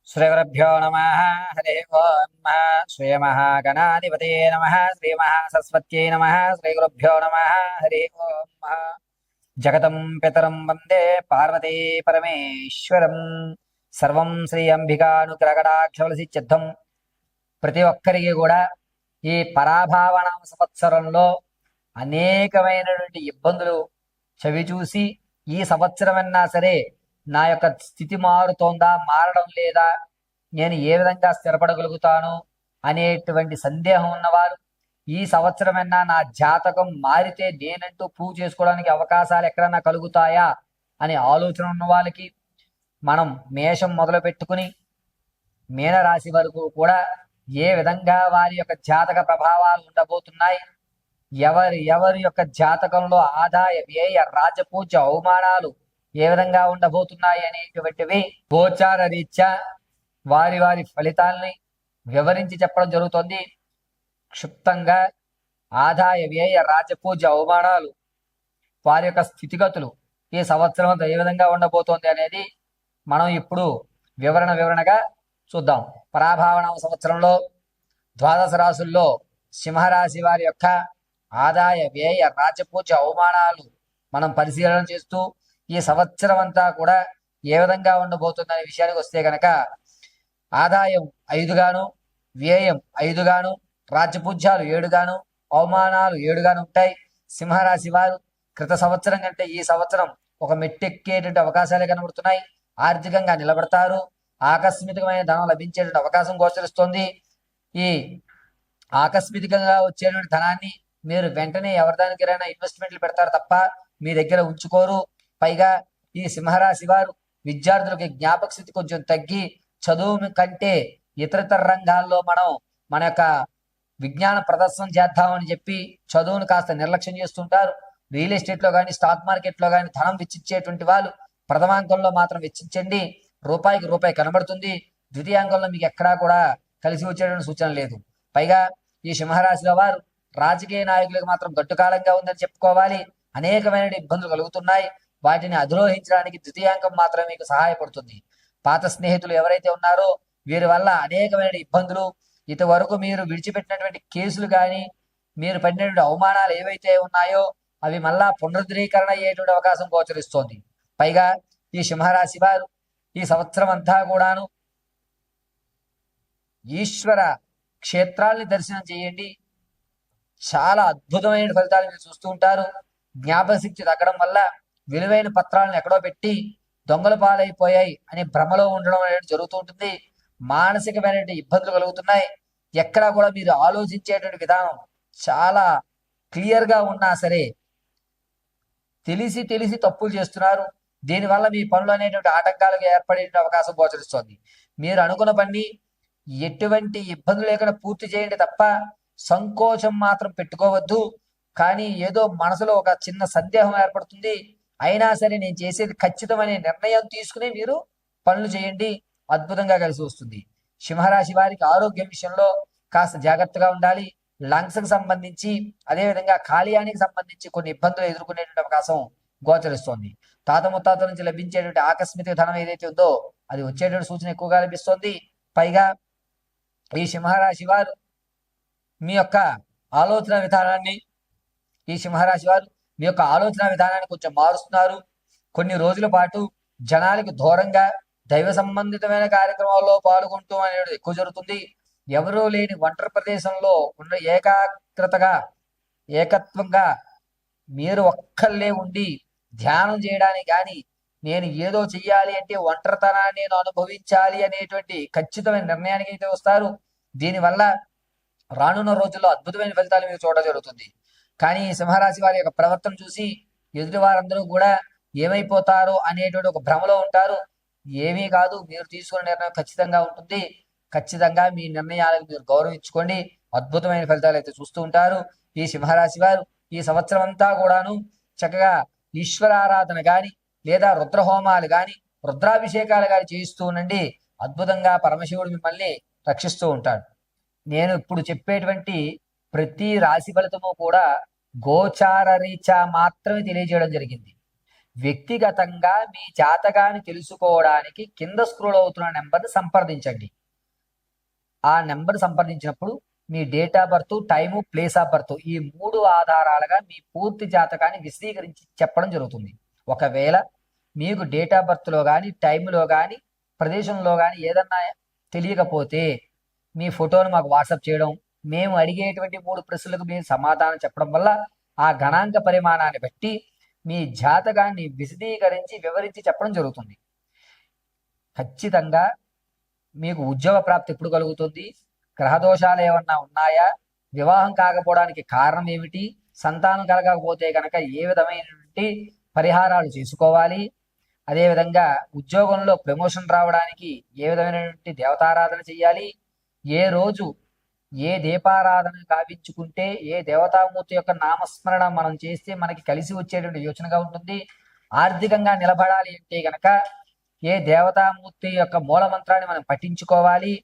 श्रीगुरुभ्यो नमः। हरि ओम्। श्रीमहागणाधिपते नमः। श्रीमहासरस्वत्यै नमः। श्रीगुरुभ्यो नमः। हरि ओम्। जगतं पितरं वन्दे पार्वती परमेश्वरं। సర్వం శ్రీ అంబికానుగ్రహకటాక్షవలసిద్ధం. ప్రతి ఒక్కరికి కూడా ఈ పరాభావన సంవత్సరంలో అనేకమైనటువంటి ఇబ్బందులు చవిచూసి ఈ సంవత్సరమన్నా సరే నా యొక్క స్థితి మారుతోందా, మారడం లేదా, నేను ఏ విధంగా స్థిరపడగలుగుతాను అనేటువంటి సందేహం ఉన్నవారు, ఈ సంవత్సరమన్నా నా జాతకం మారితే నేనంటూ ప్రూవ్ చేసుకోవడానికి అవకాశాలు ఎక్కడన్నా కలుగుతాయా అనే ఆలోచన ఉన్న వాళ్ళకి మనం మేషం మొదలు పెట్టుకుని మీనరాశి వరకు కూడా ఏ విధంగా వారి యొక్క జాతక ప్రభావాలు ఉండబోతున్నాయి, ఎవరి యొక్క జాతకంలో ఆదాయ వ్యయ రాజపూజ్య అవమానాలు ఏ విధంగా ఉండబోతున్నాయి అనేటువంటివి గోచార రీత్యా వారి వారి ఫలితాలని వివరించి చెప్పడం జరుగుతుంది. క్షుప్తంగా ఆదాయ వ్యయ రాజపూజ్య అవమానాలు, వారి యొక్క స్థితిగతులు ఈ సంవత్సరం అంతా ఏ విధంగా ఉండబోతోంది అనేది మనం ఇప్పుడు వివరణగా చూద్దాం. పరాభావన సంవత్సరంలో ద్వాదశ రాశుల్లో సింహరాశి వారి యొక్క ఆదాయ వ్యయ రాజపూజ్య అవమానాలు మనం పరిశీలన చేస్తూ ఈ సంవత్సరం అంతా కూడా ఏ విధంగా ఉండబోతుందనే విషయానికి వస్తే కనుక ఆదాయం 5 గాను, వ్యయం 5 గాను, రాజపూజ్యాలు 7 గాను, అవమానాలు 7 గాను ఉంటాయి. సింహరాశి వారు క్రిత సంవత్సరం కంటే ఈ సంవత్సరం ఒక మెట్టెక్కేటువంటి అవకాశాలే కనబడుతున్నాయి. ఆర్థికంగా నిలబడతారు. ఆకస్మికమైన ధనం లభించేటువంటి అవకాశం గోచరిస్తోంది. ఈ ఆకస్మికంగా వచ్చేటువంటి ధనాన్ని మీరు వెంటనే ఎవరిదానికైనా ఇన్వెస్ట్మెంట్లు పెడతారు తప్ప మీ దగ్గర ఉంచుకోరు. పైగా ఈ సింహరాశి వారు విద్యార్థులకి జ్ఞాపక స్థితి కొంచెం తగ్గి చదువు కంటే ఇతరతర రంగాల్లో మన యొక్క విజ్ఞాన ప్రదర్శన చేద్దామని చెప్పి చదువును కాస్త నిర్లక్ష్యం చేస్తుంటారు. రియల్ ఎస్టేట్లో కానీ స్టాక్ మార్కెట్లో కానీ ధనం వెచ్చించేటువంటి వాళ్ళు ప్రథమాంకంలో మాత్రం వెచ్చించండి. రూపాయికి రూపాయి కనబడుతుంది. ద్వితీయాంకంలో మీకు ఎక్కడా కూడా కలిసి వచ్చేటువంటి సూచన లేదు. పైగా ఈ సింహరాశిలో వారు రాజకీయ నాయకులకు మాత్రం గట్టుకాలంగా ఉందని చెప్పుకోవాలి. అనేకమైన ఇబ్బందులు కలుగుతున్నాయి. వాటిని అధిరోహించడానికి ద్వితీయాంకం మాత్రమే మీకు సహాయపడుతుంది. పాత స్నేహితులు ఎవరైతే ఉన్నారో వీరి వల్ల అనేకమైన ఇబ్బందులు, ఇంతవరకు మీరు విడిచిపెట్టినటువంటి కేసులు కానీ మీరు పడినటువంటి అవమానాలు ఏవైతే ఉన్నాయో అవి మళ్ళా పునరుద్ధరీకరణ అయ్యేటువంటి అవకాశం గోచరిస్తోంది. పైగా ఈ సింహరాశి వారు ఈ సంవత్సరం అంతా కూడాను ఈశ్వర క్షేత్రాల్ని దర్శనం చేయండి. చాలా అద్భుతమైన ఫలితాలు మీరు చూస్తూ ఉంటారు. జ్ఞాపక శక్తి తగ్గడం వల్ల విలువైన పత్రాలను ఎక్కడో పెట్టి దొంగల పాలైపోయాయి అనే భ్రమలో ఉండడం అనేది జరుగుతూ ఉంటుంది. మానసికమైన ఇబ్బందులు కలుగుతున్నాయి. ఎక్కడా కూడా మీరు ఆలోచించేటువంటి విధానం చాలా క్లియర్గా ఉన్నా సరే తెలిసి తప్పులు చేస్తున్నారు. దీనివల్ల మీ పనులు అనేటువంటి ఆటంకాలకు ఏర్పడే అవకాశం గోచరిస్తోంది. మీరు అనుకున్న పని ఎటువంటి ఇబ్బందులు లేకుండా పూర్తి చేయండి తప్ప సంకోచం మాత్రం పెట్టుకోవద్దు. కానీ ఏదో మనసులో ఒక చిన్న సందేహం ఏర్పడుతుంది. అయినా సరే నేను చేసేది ఖచ్చితమైన నిర్ణయం తీసుకుని మీరు పనులు చేయండి. అద్భుతంగా కలిసి వస్తుంది. సింహరాశి వారికి ఆరోగ్యం విషయంలో కాస్త జాగ్రత్తగా ఉండాలి. లంగ్స్కి సంబంధించి అదేవిధంగా కాలేయానికి సంబంధించి కొన్ని ఇబ్బందులు ఎదుర్కొనేటువంటి అవకాశం గోచరిస్తోంది. తాత ముత్తాతల నుంచి లభించేటువంటి ఆకస్మిక ధనం ఏదైతే ఉందో అది వచ్చేటువంటి సూచన ఎక్కువగా లభిస్తోంది. పైగా ఈ సింహరాశి వారు మీ యొక్క ఆలోచన విధానాన్ని కొంచెం మారుస్తున్నారు. కొన్ని రోజుల పాటు జనాలకు దూరంగా దైవ సంబంధితమైన కార్యక్రమాల్లో పాల్గొంటూ అనేది ఎక్కువ జరుగుతుంది. ఎవరూ లేని ఒంటరి ప్రదేశంలో ఉన్న ఏకత్వంగా మీరు ఒక్కళ్ళే ఉండి ధ్యానం చేయడానికి కానీ నేను ఏదో చెయ్యాలి అంటే ఒంటరితనాన్ని నేను అనుభవించాలి అనేటువంటి ఖచ్చితమైన నిర్ణయానికి అయితే వస్తారు. దీనివల్ల రానున్న రోజుల్లో అద్భుతమైన ఫలితాలు మీరు చూడడం జరుగుతుంది. కానీ ఈ సింహరాశి వారి యొక్క ప్రవర్తన చూసి ఎదుటి వారందరూ కూడా ఏమైపోతారో అనేటువంటి ఒక భ్రమలో ఉంటారు. ఏమీ కాదు, మీరు తీసుకున్న నిర్ణయం ఖచ్చితంగా ఉంటుంది. ఖచ్చితంగా మీ నిర్ణయాలకు మీరు గౌరవించుకోండి. అద్భుతమైన ఫలితాలు అయితే చూస్తూ ఉంటారు. ఈ సింహరాశి వారు ఈ సంవత్సరం అంతా కూడాను చక్కగా ఈశ్వరారాధన కానీ లేదా రుద్రహోమాలు కానీ రుద్రాభిషేకాలు కానీ చేయిస్తూ ఉండండి. అద్భుతంగా పరమశివుడు మిమ్మల్ని రక్షిస్తూ ఉంటాడు. నేను ఇప్పుడు చెప్పేటువంటి ప్రతి రాశి ఫలితము కూడా గోచార రీత్యా మాత్రమే తెలియజేయడం జరిగింది. వ్యక్తిగతంగా మీ జాతకాన్ని తెలుసుకోవడానికి కింద స్క్రోల్ అవుతున్న నెంబర్ని సంప్రదించండి. ఆ నెంబర్ సంప్రదించినప్పుడు మీ date of birth, time, place of birth ఈ 3 ఆధారాలుగా మీ పూర్తి జాతకాన్ని విశదీకరించి చెప్పడం జరుగుతుంది. ఒకవేళ మీకు డేట్ ఆఫ్ బర్త్లో కానీ, టైంలో కానీ, ప్రదేశంలో కానీ ఏదన్నా తెలియకపోతే మీ ఫోటోను మాకు వాట్సాప్ చేయడం, మేము అడిగేటువంటి 3 ప్రశ్నలకు మీరు సమాధానం చెప్పడం వల్ల ఆ గణాంక పరిమాణాన్ని బట్టి మీ జాతకాన్ని విశదీకరించి వివరించి చెప్పడం జరుగుతుంది. ఖచ్చితంగా మీకు ఉద్యోగ ప్రాప్తి ఎప్పుడు కలుగుతుంది, గ్రహదోషాలు ఏమన్నా ఉన్నాయా, వివాహం కాకపోవడానికి కారణం ఏమిటి, సంతానం కలగకపోతే కనుక ఏ విధమైనటువంటి పరిహారాలు చేసుకోవాలి, అదేవిధంగా ఉద్యోగంలో ప్రమోషన్ రావడానికి ఏ విధమైనటువంటి దేవతారాధన చేయాలి, ఏ రోజు ఏ దీపారాధన గావించుకుంటే ఏ దేవతామూర్తి యొక్క నామస్మరణ మనం చేస్తే మనకి కలిసి వచ్చేటువంటి యోచనగా ఉంటుంది, ఆర్థికంగా నిలబడాలి అంటే గనక ఏ దేవతామూర్తి యొక్క మూల మంత్రాన్ని మనం పఠించుకోవాలి,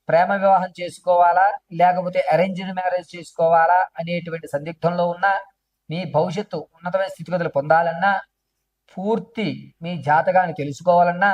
ప్రేమ వివాహం చేసుకోవాలా లేకపోతే అరేంజ్డ్ మ్యారేజ్ చేసుకోవాలా అనేటువంటి సందిగ్ధంలో ఉన్న మీ భవిష్యత్తు ఉన్నతమైన స్థితిగతులు పొందాలన్నా, పూర్తి మీ జాతకాన్ని తెలుసుకోవాలన్నా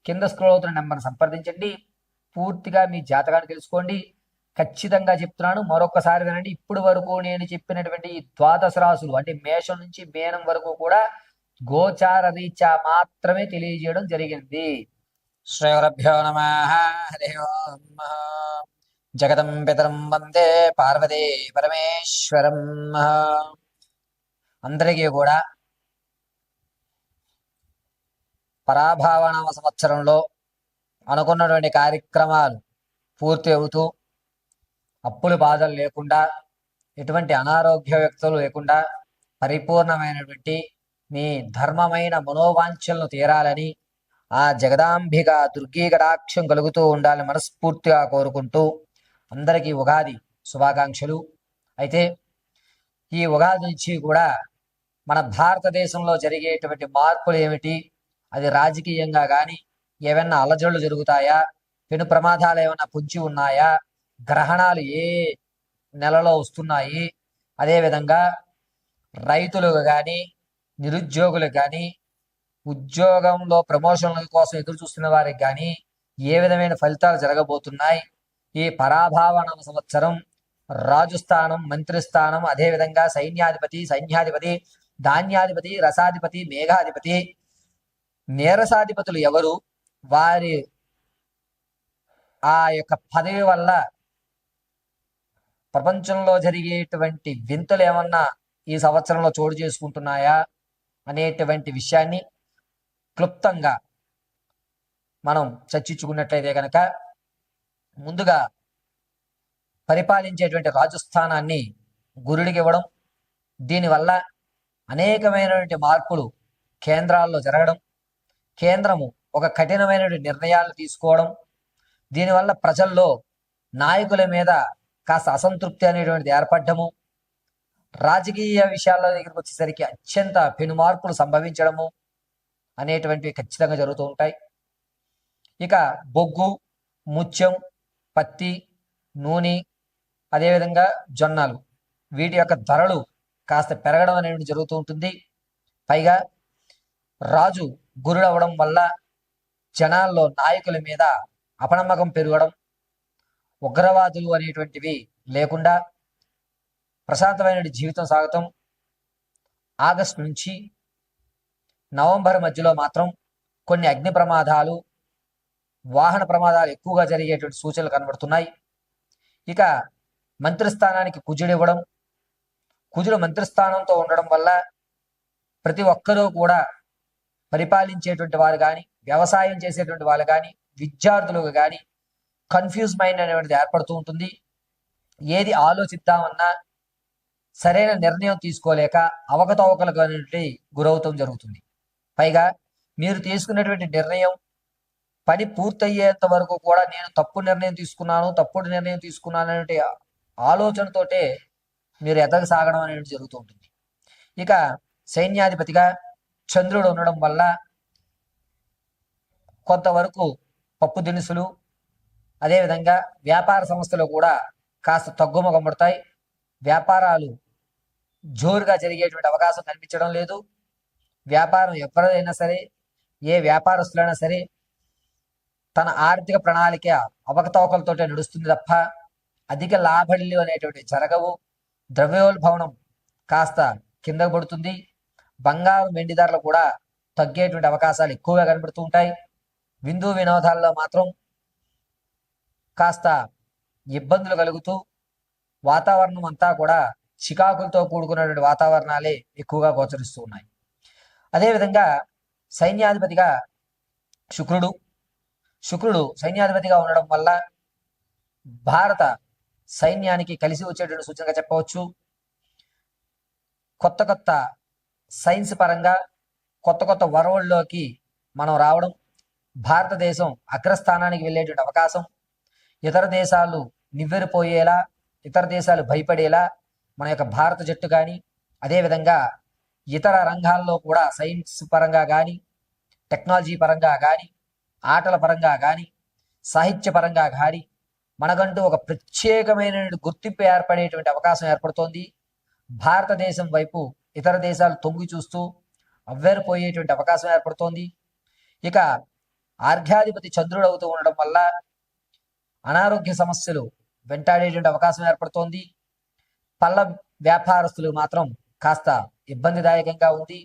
కింద స్క్రోల్ అవుతున్న నెంబర్ని సంప్రదించండి. పూర్తిగా మీ జాతకాన్ని తెలుసుకోండి. ఖచ్చితంగా చెప్తున్నాను, మరొకసారి వినండి. ఇప్పుడు వరకు నేను చెప్పినటువంటి ఈ ద్వాదశ రాశులు అంటే మేషం నుంచి మీనం వరకు కూడా గోచార రీత్యా మాత్రమే తెలియజేయడం జరిగింది. శ్రీ గురుభ్యో నమః. హరి ఓం. జగతం పితరం వందే పార్వతీ పరమేశ్వరం. అందరికీ కూడా పరాభావనామ సంవత్సరంలో అనుకున్నటువంటి కార్యక్రమాలు పూర్తి అవుతూ అప్పులు బాధలు లేకుండా, ఎటువంటి అనారోగ్య వ్యక్తులు లేకుండా పరిపూర్ణమైనటువంటి మీ ధర్మమైన మనోవాంఛలను తీరాలని ఆ జగదాంబిక దుర్గీ కటాక్షం కలుగుతూ ఉండాలని మనస్ఫూర్తిగా కోరుకుంటూ అందరికీ ఉగాది శుభాకాంక్షలు. అయితే ఈ ఉగాది నుంచి కూడా మన భారతదేశంలో జరిగేటువంటి మార్పులు ఏమిటి, అది రాజకీయంగా కానీ ఏమైనా అలజడులు జరుగుతాయా, పెను ప్రమాదాలు ఏమైనా పొంచి ఉన్నాయా, గ్రహణాలు ఏ నెలలో వస్తున్నాయి, అదేవిధంగా రైతులకు కానీ నిరుద్యోగులకు కానీ ఉద్యోగంలో ప్రమోషన్ల కోసం ఎదురు చూస్తున్న వారికి కానీ ఏ విధమైన ఫలితాలు జరగబోతున్నాయి, ఈ పరాభావనామ సంవత్సరం రాజుస్థానం, మంత్రిస్థానం, అదేవిధంగా సైన్యాధిపతి, ధాన్యాధిపతి, రసాధిపతి, మేఘాధిపతి, నీరసాధిపతులు ఎవరు, వారి ఆ యొక్క పదవి వల్ల ప్రపంచంలో జరిగేటువంటి వింతలు ఏమన్నా ఈ సంవత్సరంలో చోటు చేసుకుంటున్నాయా అనేటువంటి విషయాన్ని క్లుప్తంగా మనం చర్చించుకున్నట్లయితే కనుక, ముందుగా పరిపాలించేటువంటి రాజస్థానాన్ని గురుడికి ఇవ్వడం, దీనివల్ల అనేకమైనటువంటి మార్పులు కేంద్రాల్లో జరగడం, కేంద్రము ఒక కఠినమైనటువంటి నిర్ణయాలు తీసుకోవడం, దీనివల్ల ప్రజల్లో నాయకుల మీద కాస్త అసంతృప్తి అనేటువంటిది ఏర్పడము, రాజకీయ విషయాల దగ్గరికి వచ్చేసరికి అత్యంత పెను మార్పులు సంభవించడము అనేటువంటివి ఖచ్చితంగా జరుగుతూ ఉంటాయి. ఇక బొగ్గు, ముత్యం, పత్తి, నూనె, అదేవిధంగా జొన్నలు, వీటి యొక్క ధరలు కాస్త పెరగడం అనేది జరుగుతూ ఉంటుంది. పైగా రాజు గురుడు అవ్వడం వల్ల జనాల్లో నాయకుల మీద అపనమ్మకం పెరగడం, ఉగ్రవాదులు అనేటువంటివి లేకుండా ప్రశాంతమైన జీవితం సాగటం. ఆగస్టు నుంచి నవంబర్ మధ్యలో మాత్రం కొన్ని అగ్ని ప్రమాదాలు, వాహన ప్రమాదాలు ఎక్కువగా జరిగేటువంటి సూచనలు కనబడుతున్నాయి. ఇక మంత్రిస్థానానికి కుజుడు ఇవ్వడం, కుజుడు మంత్రిస్థానంతో ఉండడం వల్ల ప్రతి ఒక్కరూ కూడా పరిపాలించేటువంటి వారు కానీ, వ్యవసాయం చేసేటువంటి వాళ్ళు కానీ, విద్యార్థులకు కానీ కన్ఫ్యూజ్ మైండ్ అనేటువంటిది ఏర్పడుతూ ఉంటుంది. ఏది ఆలోచిద్దామన్నా సరైన నిర్ణయం తీసుకోలేక అవకతవకలకు అనేటువంటి గురవుతాం జరుగుతుంది. పైగా మీరు తీసుకున్నటువంటి నిర్ణయం పని పూర్తయ్యేంత వరకు కూడా నేను తప్పు నిర్ణయం తీసుకున్నాను అనే ఆలోచనతోటే మీరు ఎదగసాగడం అనేది జరుగుతూ ఉంటుంది. ఇక సైన్యాధిపతిగా చంద్రుడు ఉండడం వల్ల కొంతవరకు పప్పు దినుసులు, అదేవిధంగా వ్యాపార సంస్థలు కూడా కాస్త తగ్గుముఖం పడతాయి. వ్యాపారాలు జోరుగా జరిగేటువంటి అవకాశం కనిపించడం లేదు. వ్యాపారం ఎవరైనా సరే, ఏ వ్యాపారస్తులైనా సరే తన ఆర్థిక ప్రణాళిక అవకతవకలతోటే నడుస్తుంది తప్ప అధిక లాభాలు అనేటువంటి జరగవు. ద్రవ్యోల్బణం కాస్త కిందకు పడుతుంది. బంగారు వెండి ధరలు కూడా తగ్గేటువంటి అవకాశాలు ఎక్కువగా కనబడుతూ ఉంటాయి. విందు వినోదాల్లో మాత్రం కాస్త ఇబ్బందులు కలుగుతూ వాతావరణం అంతా కూడా చికాకులతో కూడుకున్నటువంటి వాతావరణాలే ఎక్కువగా గోచరిస్తూ ఉన్నాయి. అదేవిధంగా సైన్యాధిపతిగా శుక్రుడు సైన్యాధిపతిగా ఉండడం వల్ల భారత సైన్యానికి కలిసి వచ్చేటువంటి సూచనగా చెప్పవచ్చు. కొత్త కొత్త సైన్స్ పరంగా కొత్త కొత్త వరవల్లోకి మనం రావడం, భారతదేశం అగ్రస్థానానికి వెళ్ళేటువంటి అవకాశం, ఇతర దేశాలు నివ్వెరపోయేలా, ఇతర దేశాలు భయపడేలా మన యొక్క భారత జట్టు కానీ, అదేవిధంగా ఇతర రంగాల్లో కూడా సైన్స్ పరంగా కానీ, టెక్నాలజీ పరంగా కానీ, ఆటల పరంగా కానీ, సాహిత్య పరంగా కానీ మనకంటూ ఒక ప్రత్యేకమైన గుర్తింపు ఏర్పడేటువంటి అవకాశం ఏర్పడుతోంది. భారతదేశం వైపు ఇతర దేశాలు తొంగి చూస్తూ అవ్వేరిపోయేటువంటి అవకాశం ఏర్పడుతోంది. ఇక ఆర్ఘ్యాధిపతి చంద్రుడు అవుతూ ఉండడం వల్ల అనారోగ్య సమస్యలు వెంటాడేటువంటి అవకాశం ఏర్పడుతోంది. పళ్ళ వ్యాపారస్తులు మాత్రం కాస్త ఇబ్బందిదాయకంగా ఉంది.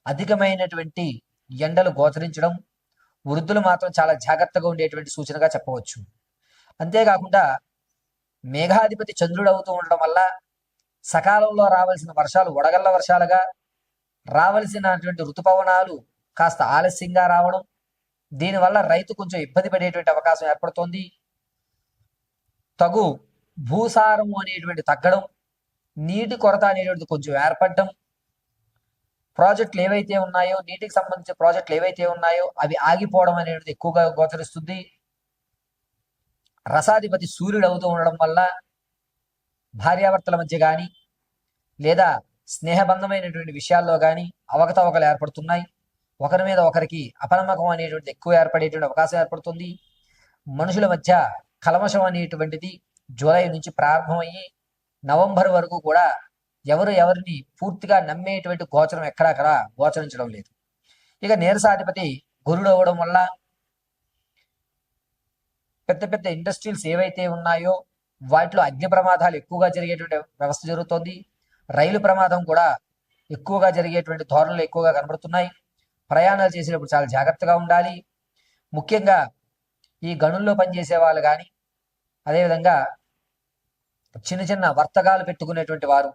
అధికమైనటువంటి ఎండలు గోచరించడం, వృద్ధులు మాత్రం చాలా జాగ్రత్తగా ఉండేటువంటి సూచనగా చెప్పవచ్చు. అంతేకాకుండా మేఘాధిపతి చంద్రుడు అవుతూ ఉండడం వల్ల సకాలంలో రావాల్సిన వర్షాలు వడగళ్ల వర్షాలుగా, రావలసినటువంటి ఋతుపవనాలు కాస్త ఆలస్యంగా రావడం, దీనివల్ల రైతు కొంచెం ఇబ్బంది పడేటువంటి అవకాశం ఏర్పడుతోంది. తగు భూసారం అనేటువంటి తగ్గడం, నీటి కొరత అనేటువంటిది కొంచెం ఏర్పడడం, ప్రాజెక్టులు ఏవైతే ఉన్నాయో, నీటికి సంబంధించిన ప్రాజెక్టులు ఏవైతే ఉన్నాయో అవి ఆగిపోవడం అనేటువంటిది ఎక్కువగా గోచరిస్తుంది. రసాధిపతి సూర్యుడు అవుతూ ఉండడం వల్ల భార్యాభర్తల మధ్య కానీ లేదా స్నేహబంధమైనటువంటి విషయాల్లో కానీ అవకతవకలు ఏర్పడుతున్నాయి. ఒకరి మీద ఒకరికి అపనమ్మకం అనేటువంటిది ఎక్కువ ఏర్పడేటువంటి అవకాశం ఏర్పడుతుంది. మనుషుల మధ్య కల్మషం అనేటువంటిది జూలై నుంచి ప్రారంభమయ్యి నవంబర్ వరకు కూడా ఎవరిని పూర్తిగా నమ్మేటువంటి గోచరం ఎక్కడక్కడ గోచరించడం లేదు. ఇక నీరసాధిపతి గురుడు అవ్వడం వల్ల పెద్ద పెద్ద ఇండస్ట్రీస్ ఏవైతే ఉన్నాయో వాటిలో అగ్ని ప్రమాదాలు ఎక్కువగా జరిగేటువంటి వ్యవస్థ జరుగుతోంది. రైలు ప్రమాదం కూడా ఎక్కువగా జరిగేటువంటి ధోరణులు ఎక్కువగా కనబడుతున్నాయి. ప్రయాణాలు చేసేటప్పుడు చాలా జాగ్రత్తగా ఉండాలి. ముఖ్యంగా ఈ గనుల్లో పనిచేసే వాళ్ళు కానీ, అదేవిధంగా చిన్న చిన్న వర్తకాలు పెట్టుకునేటువంటి వారు,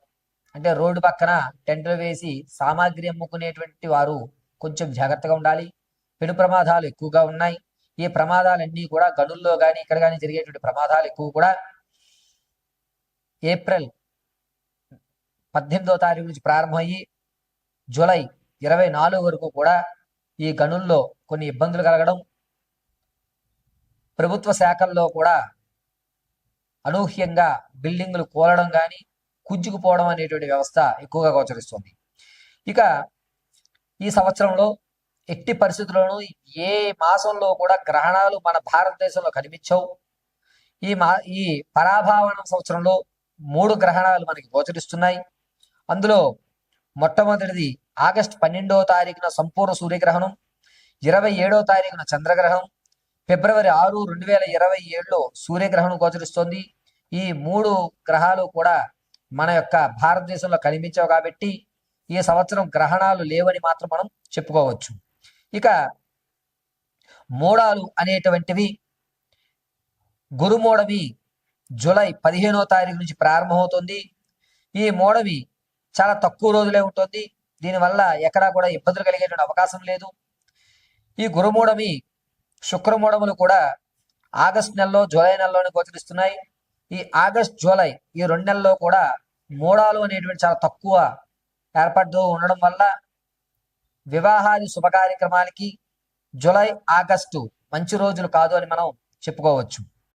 అంటే రోడ్డు పక్కన టెంట్లు వేసి సామాగ్రి అమ్ముకునేటువంటి వారు కొంచెం జాగ్రత్తగా ఉండాలి. పెను ప్రమాదాలు ఎక్కువగా ఉన్నాయి. ఈ ప్రమాదాలన్నీ కూడా గనుల్లో కానీ ఇక్కడ కానీ జరిగేటువంటి ప్రమాదాలు ఎక్కువ కూడా ఏప్రిల్ 18వ తారీఖు నుంచి ప్రారంభమయ్యి జూలై 24 వరకు కూడా ఈ గనుల్లో కొన్ని ఇబ్బందులు కలగడం, ప్రభుత్వ శాఖల్లో కూడా అనూహ్యంగా బిల్డింగులు కూలడం కానీ కుంచుకుపోవడం అనేటువంటి వ్యవస్థ ఎక్కువగా గోచరిస్తుంది. ఇక ఈ సంవత్సరంలో ఎట్టి పరిస్థితుల్లోనూ ఏ మాసంలో కూడా గ్రహణాలు మన భారతదేశంలో కనిపించవు. ఈ పరాభావన సంవత్సరంలో 3 గ్రహణాలు మనకి గోచరిస్తున్నాయి. అందులో మొట్టమొదటిది ఆగస్టు 12వ తారీఖున సంపూర్ణ సూర్యగ్రహణం, 27వ తారీఖున చంద్రగ్రహణం, ఫిబ్రవరి 6, 2027లో సూర్యగ్రహణం గోచరిస్తోంది. ఈ 3 గ్రహాలు కూడా మన యొక్క భారతదేశంలో కనిపించవు కాబట్టి ఈ సంవత్సరం గ్రహణాలు లేవని మాత్రం మనం చెప్పుకోవచ్చు. ఇక మోడాలు అనేటువంటివి గురుమోడవి జూలై 15వ తారీఖు నుంచి ప్రారంభమవుతుంది. ఈ మోడవి చాలా తక్కువ రోజులే ఉంటుంది. దీనివల్ల ఎక్కడా కూడా ఇబ్బందులు కలిగేటువంటి అవకాశం లేదు. ఈ గురుమూడమి శుక్రమూడములు కూడా ఆగస్టు నెలలో జూలై నెలలోనే గోచరిస్తున్నాయి. ఈ ఆగస్ట్ జూలై ఈ 2 నెలల్లో కూడా మూడాలు అనేటువంటి చాలా తక్కువ ఏర్పడుతూ ఉండడం వల్ల వివాహాది శుభ కార్యక్రమాలకి జూలై ఆగస్టు మంచి రోజులు కాదు అని మనం చెప్పుకోవచ్చు.